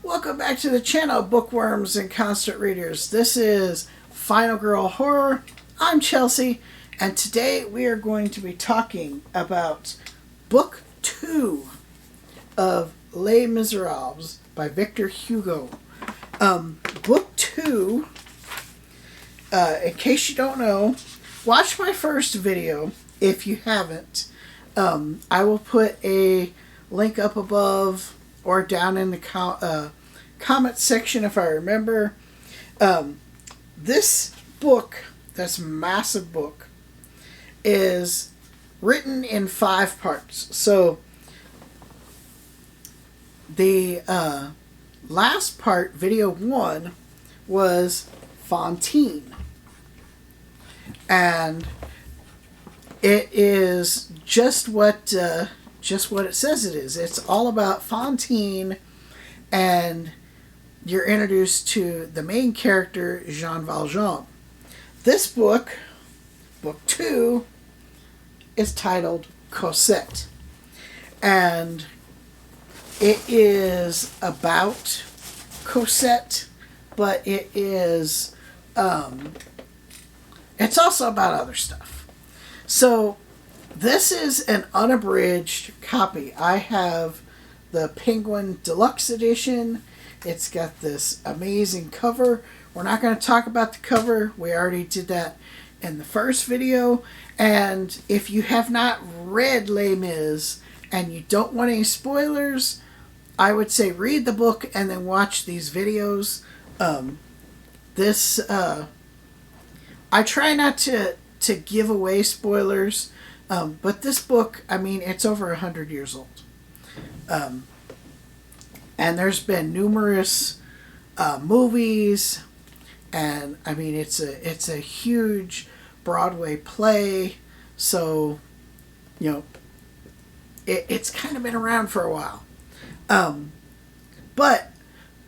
Welcome back to the channel, bookworms and constant readers. This is Final Girl Horror. I'm Chelsea, and today we are going to be talking about Book 2 of Les Miserables by Victor Hugo. Book 2, in case you don't know, watch my first video if you haven't. I will put a link up above or down in the comment section if I remember. This book, this massive book, is written in 5 parts. So the last part, video 1, was Fantine. And it is just what it says it is. It's all about Fantine, and you're introduced to the main character, Jean Valjean. This book, Book 2, is titled Cosette. And it is about Cosette, but it is, it's also about other stuff. So, this is an unabridged copy. I have the Penguin Deluxe Edition. It's got this amazing cover. We're not going to talk about the cover. We already did that in the first video. And if you have not read Les Mis and you don't want any spoilers, I would say read the book and then watch these videos. I try not to give away spoilers. But this book, I mean, it's over 100 years old. And there's been numerous movies, and I mean, it's a huge Broadway play, so, you know, it's kind of been around for a while. But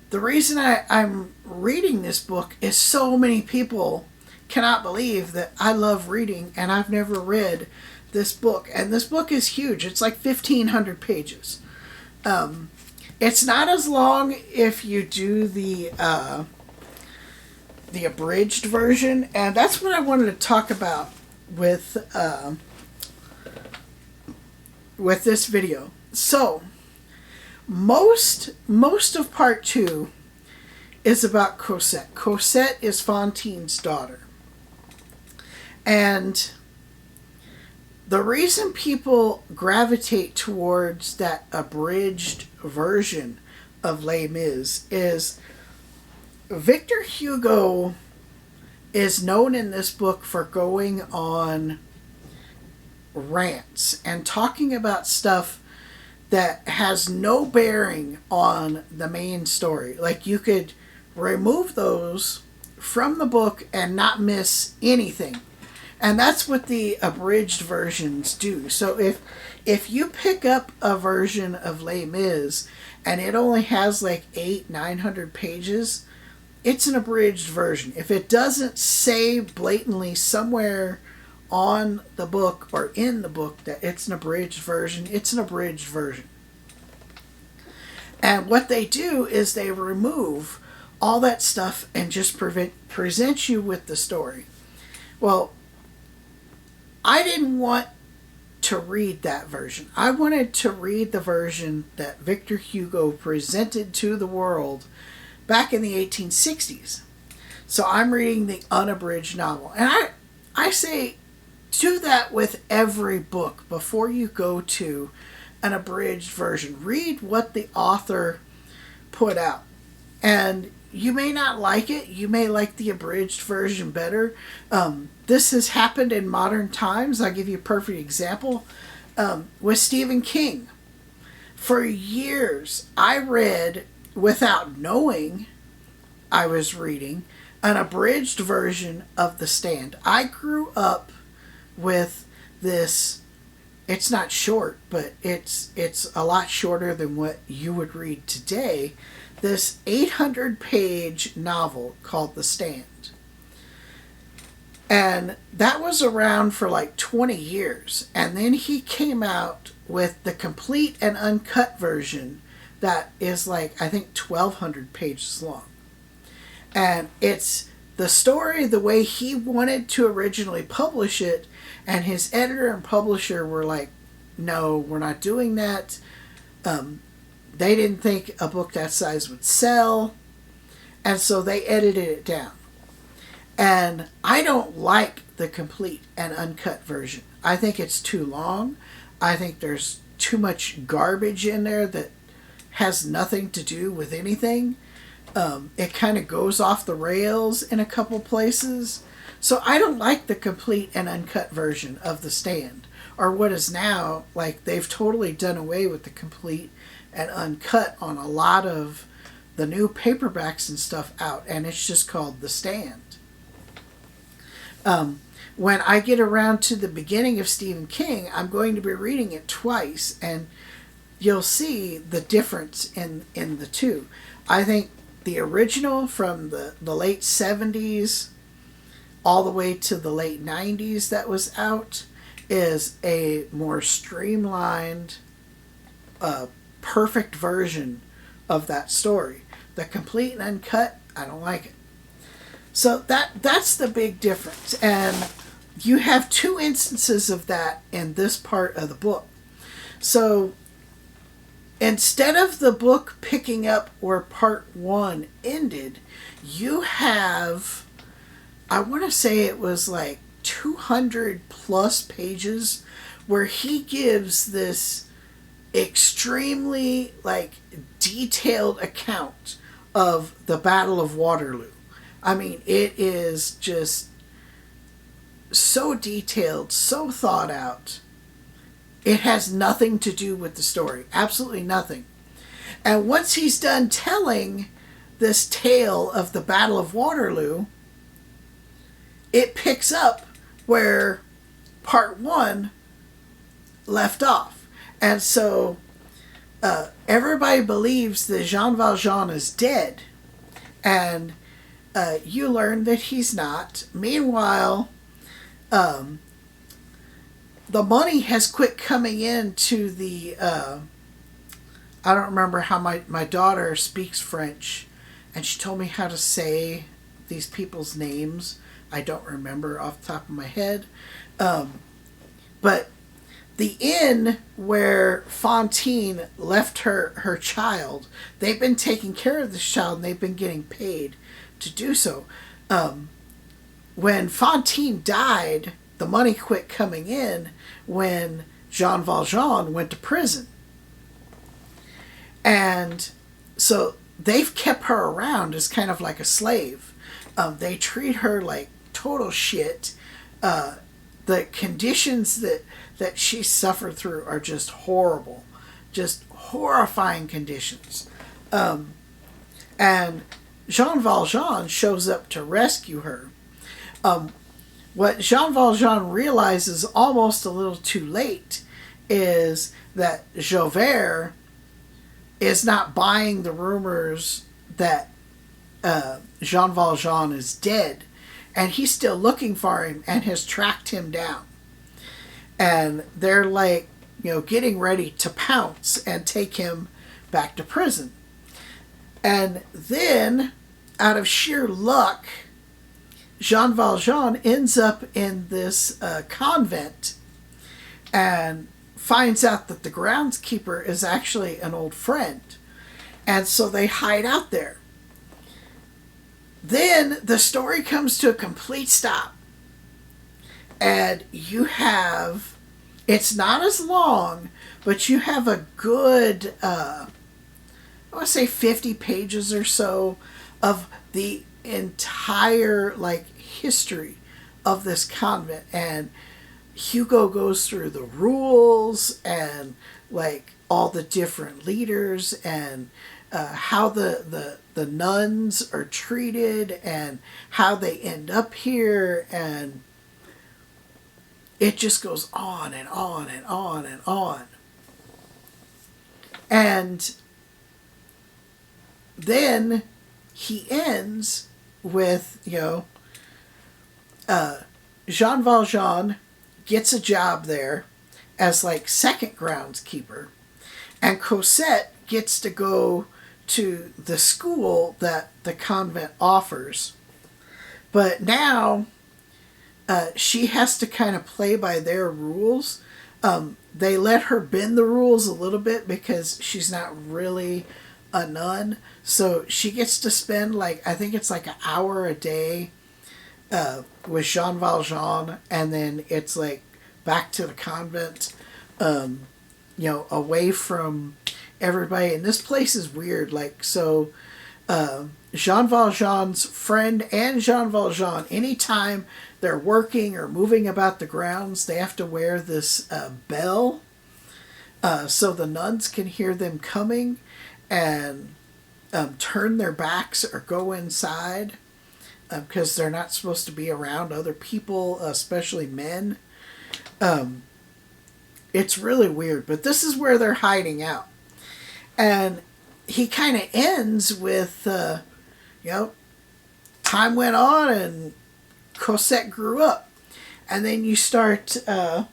the reason I'm reading this book is so many people cannot believe that I love reading, and I've never read this book. And this book is huge. It's like 1,500 pages. It's not as long if you do the abridged version, and that's what I wanted to talk about with this video. So most of part 2 is about Cosette. Cosette is Fantine's daughter. And the reason people gravitate towards that abridged version of Les Mis is Victor Hugo is known in this book for going on rants and talking about stuff that has no bearing on the main story. Like, you could remove those from the book and not miss anything. And that's what the abridged versions do. So if you pick up a version of Les Mis and it only has like 900 pages, it's an abridged version. If it doesn't say blatantly somewhere on the book or in the book that it's an abridged version, it's an abridged version. And what they do is they remove all that stuff and just present you with the story. Well, I didn't want to read that version. I wanted to read the version that Victor Hugo presented to the world back in the 1860s. So I'm reading the unabridged novel. And I say do that with every book before you go to an abridged version. Read what the author put out. And you may not like it. You may like the abridged version better. This has happened in modern times. I'll give you a perfect example. With Stephen King. For years, I read, without knowing I was reading, an abridged version of The Stand. I grew up with this. It's not short, but it's a lot shorter than what you would read today. This 800-page novel called The Stand. And that was around for like 20 years. And then he came out with the complete and uncut version that is like, I think, 1,200 pages long. And it's the story the way he wanted to originally publish it, and his editor and publisher were like, no, we're not doing that. They didn't think a book that size would sell, and so they edited it down. And I don't like the complete and uncut version. I think it's too long. I think there's too much garbage in there that has nothing to do with anything. It kind of goes off the rails in a couple places. So I don't like the complete and uncut version of The Stand, or what is now, like, they've totally done away with the complete and uncut on a lot of the new paperbacks and stuff out, and it's just called The Stand. When I get around to the beginning of Stephen King, I'm going to be reading it twice, and you'll see the difference in the two. I think the original from the late 70s all the way to the late 90s that was out is a more streamlined, perfect version of that story. The complete and uncut, I don't like it. So that's the big difference. And you have two instances of that in this part of the book. So instead of the book picking up where part one ended, you have, I want to say it was like 200 plus pages where he gives this extremely like detailed account of the Battle of Waterloo. I mean, it is just so detailed, so thought out. It has nothing to do with the story. Absolutely nothing. And once he's done telling this tale of the Battle of Waterloo, it picks up where part one left off. And so everybody believes that Jean Valjean is dead. And you learn that he's not. Meanwhile, the money has quit coming in to the, I don't remember how my daughter speaks French, and she told me how to say these people's names. I don't remember off the top of my head. But the inn where Fantine left her child, they've been taking care of this child, and they've been getting paid to do so. When Fantine died, the money quit coming in when Jean Valjean went to prison. And so they've kept her around as kind of like a slave. They treat her like total shit. The conditions that she suffered through are just horrible. Just horrifying conditions. And Jean Valjean shows up to rescue her. What Jean Valjean realizes almost a little too late is that Javert is not buying the rumors that Jean Valjean is dead, and he's still looking for him and has tracked him down. And they're like, getting ready to pounce and take him back to prison. And then, out of sheer luck, Jean Valjean ends up in this convent and finds out that the groundskeeper is actually an old friend. And so they hide out there. Then the story comes to a complete stop. And you have, it's not as long, but you have a good, I want to say 50 pages or so of the entire history of this convent, and Hugo goes through the rules and all the different leaders and how the nuns are treated and how they end up here, and it just goes on and on and on and on. And then he ends with, Jean Valjean gets a job there as second groundskeeper, and Cosette gets to go to the school that the convent offers. But now she has to kind of play by their rules. They let her bend the rules a little bit because she's not really a nun. So she gets to spend like, I think it's like an hour a day with Jean Valjean, and then it's like back to the convent, away from everybody. And this place is weird. Like, so Jean Valjean's friend and Jean Valjean, anytime they're working or moving about the grounds, they have to wear this bell so the nuns can hear them coming and turn their backs or go inside because they're not supposed to be around other people, especially men. It's really weird, but this is where they're hiding out. And he kind of ends with, time went on and Cosette grew up. And then you start the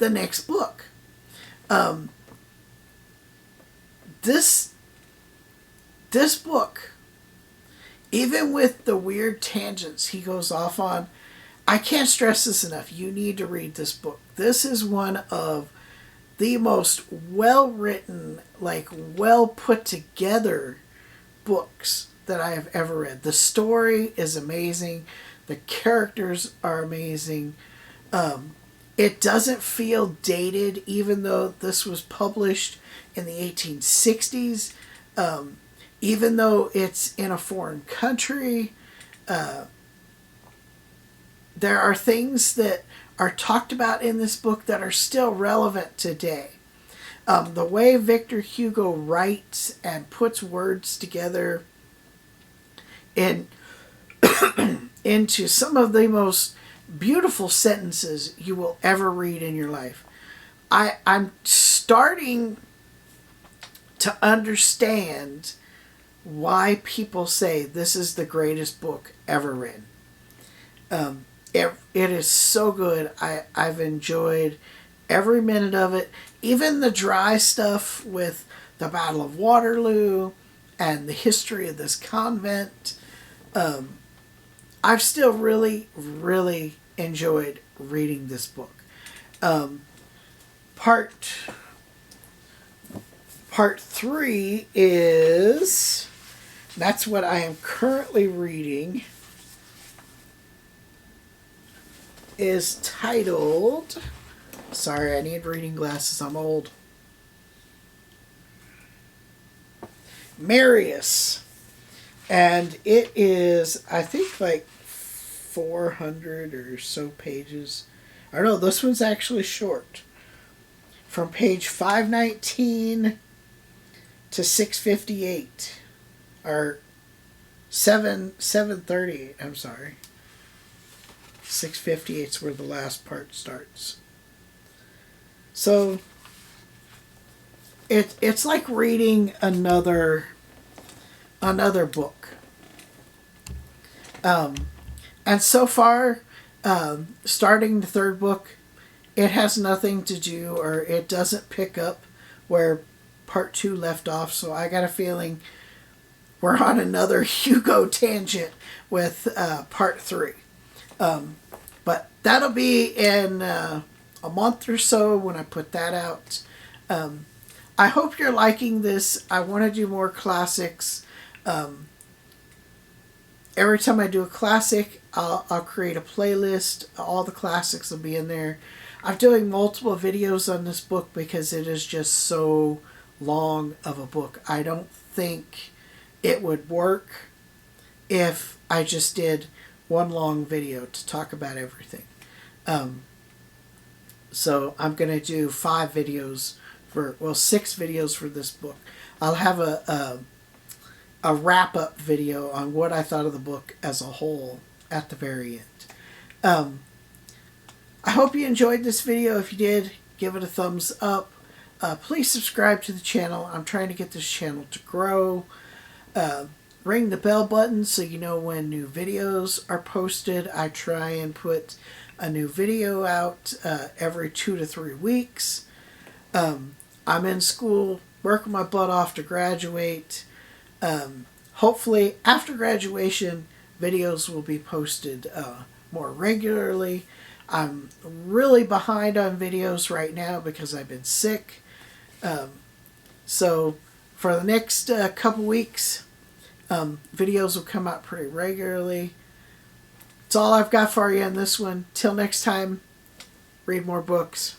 next book. This book, even with the weird tangents he goes off on, I can't stress this enough. You need to read this book. This is one of the most well-written, like well put together books that I have ever read. The story is amazing. The characters are amazing. It doesn't feel dated, even though this was published in the 1860s. Even though it's in a foreign country, there are things that are talked about in this book that are still relevant today. The way Victor Hugo writes and puts words together in, into some of the most beautiful sentences you will ever read in your life. I'm starting to understand why people say this is the greatest book ever written. It is so good. I've enjoyed every minute of it. Even the dry stuff with the Battle of Waterloo and the history of this convent. I've still really, really enjoyed reading this book. Part 3 is, that's what I am currently reading, is titled, sorry, I need reading glasses, I'm old, Marius. And it is, I think, like 400 or so pages. Or no, this one's actually short. From page 519 to 658. Or 738, I'm sorry. 658 is where the last part starts. So it's like reading another book. And so far, starting the third book, it has nothing to do, or it doesn't pick up where part 2 left off. So I got a feeling we're on another Hugo tangent with part 3. But that'll be in a month or so when I put that out. I hope you're liking this. I want to do more classics. Every time I do a classic, I'll create a playlist. All the classics will be in there. I'm doing multiple videos on this book because it is just so long of a book. I don't think it would work if I just did one long video to talk about everything. So I'm going to do 6 videos for this book. I'll have a wrap-up video on what I thought of the book as a whole at the very end. I hope you enjoyed this video. If you did, give it a thumbs up. Please subscribe to the channel. I'm trying to get this channel to grow. Ring the bell button so you know when new videos are posted. I try and put a new video out every 2 to 3 weeks. I'm in school working my butt off to graduate. Hopefully, after graduation, videos will be posted more regularly. I'm really behind on videos right now because I've been sick. So for the next couple weeks, videos will come out pretty regularly. That's all I've got for you in this one. Till next time, read more books.